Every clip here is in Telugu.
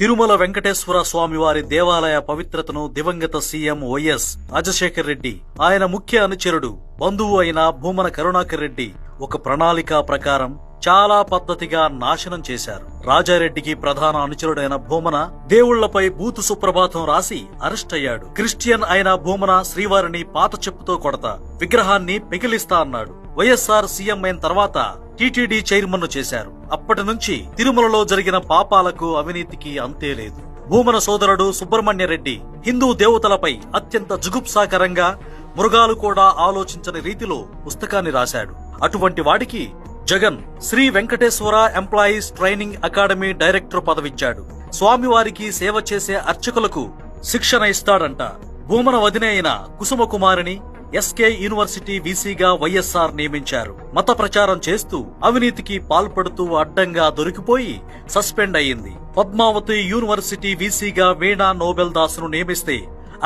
తిరుమల వెంకటేశ్వర స్వామివారి దేవాలయ పవిత్రతను దివంగత సీఎం వైఎస్ రాజశేఖర్ రెడ్డి, ఆయన ముఖ్య అనుచరుడు, బంధువు అయిన భూమన కరుణాకర్ రెడ్డి ఒక ప్రణాళిక ప్రకారం చాలా పద్ధతిగా నాశనం చేశారు. రాజారెడ్డికి ప్రధాన అనుచరుడైన భూమన దేవుళ్లపై బూతు సుప్రభాతం రాసి అరెస్ట్ అయ్యాడు. క్రిస్టియన్ అయిన భూమన శ్రీవారిని పాత చెప్పుతో కొడతా, విగ్రహాన్ని పెకిలిస్తా అన్నాడు. వైఎస్ఆర్ సీఎం అయిన తర్వాత టీటీడీ చైర్మన్ ను చేశారు. అప్పటి నుంచి తిరుమలలో జరిగిన పాపాలకు, అవినీతికి అంతే లేదు. భూమన సోదరుడు సుబ్రహ్మణ్యరెడ్డి హిందూ దేవతలపై అత్యంత జుగుప్సాకరంగా, మృగాలు కూడా ఆలోచించని రీతిలో పుస్తకాన్ని రాశాడు. అటువంటి వాడికి Jagan Shri Venkateswara employees training academy director పదవిచ్చాడు. స్వామివారికి సేవ చేసే అర్చకులకు శిక్షణ ఇస్తాడంట. భూమన వదిన అయిన కుసుమకుమారిని ఎస్కే యూనివర్సిటీ వీసీగా వైఎస్ఆర్ నియమించారు. మత ప్రచారం చేస్తూ అవినీతికి పాల్పడుతూ అడ్డంగా దొరికిపోయి సస్పెండ్ అయ్యింది. పద్మావతి యూనివర్సిటీ వీసీగా వీణా నోబెల్ దాసును నియమిస్తే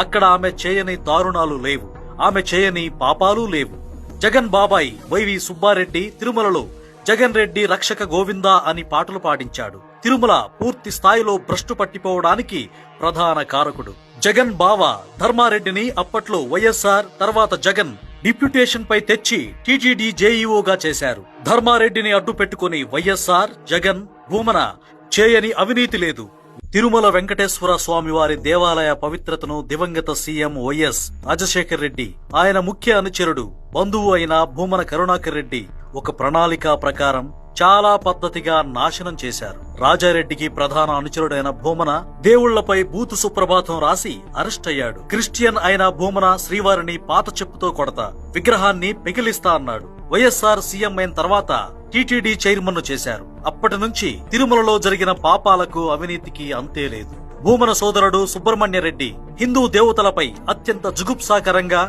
అక్కడ ఆమె చేయని దారుణాలు లేవు, ఆమె చేయని పాపాలు లేవు. జగన్ బాబాయ్ వైవి సుబ్బారెడ్డి తిరుమలలో జగన్ రెడ్డి రక్షక గోవిందా అని పాటలు పాడించాడు. తిరుమల పూర్తి స్థాయిలో భ్రష్టు పట్టిపోవడానికి ప్రధాన కారకుడు. జగన్ బావ ధర్మారెడ్డిని అప్పట్లో వైఎస్ఆర్, తర్వాత జగన్ డిప్యూటేషన్ పై తెచ్చి టీటీడీ జేఈఓగా చేశారు. ధర్మారెడ్డిని అడ్డు పెట్టుకుని వైఎస్ఆర్, జగన్, భూమన చేయని అవినీతి లేదు. తిరుమల వెంకటేశ్వర స్వామివారి దేవాలయ పవిత్రతను దివంగత సీఎం వైఎస్ రాజశేఖర్ రెడ్డి, ఆయన ముఖ్య అనుచరుడు, బంధువు అయిన భూమన కరుణాకర్ రెడ్డి ఒక ప్రణాళిక ప్రకారం చాలా పద్ధతిగా నాశనం చేశారు. రాజారెడ్డికి ప్రధాన అనుచరుడైన భూమన దేవుళ్లపై బూతు సుప్రభాతం రాసి అరెస్ట్ అయ్యాడు. క్రిస్టియన్ అయిన భూమన శ్రీవారిని పాత చెప్పుతో కొడతా, విగ్రహాన్ని పెకిలిస్తా అన్నాడు. వైఎస్ఆర్ సీఎం అయిన తర్వాత టీటీడీ చైర్మన్ ను చేశారు. అప్పటి నుంచి తిరుమలలో జరిగిన పాపాలకు, అవినీతికి అంతే లేదు. భూమన సోదరుడు సుబ్రహ్మణ్యరెడ్డి హిందూ దేవతలపై అత్యంత జుగుప్సాకరంగా,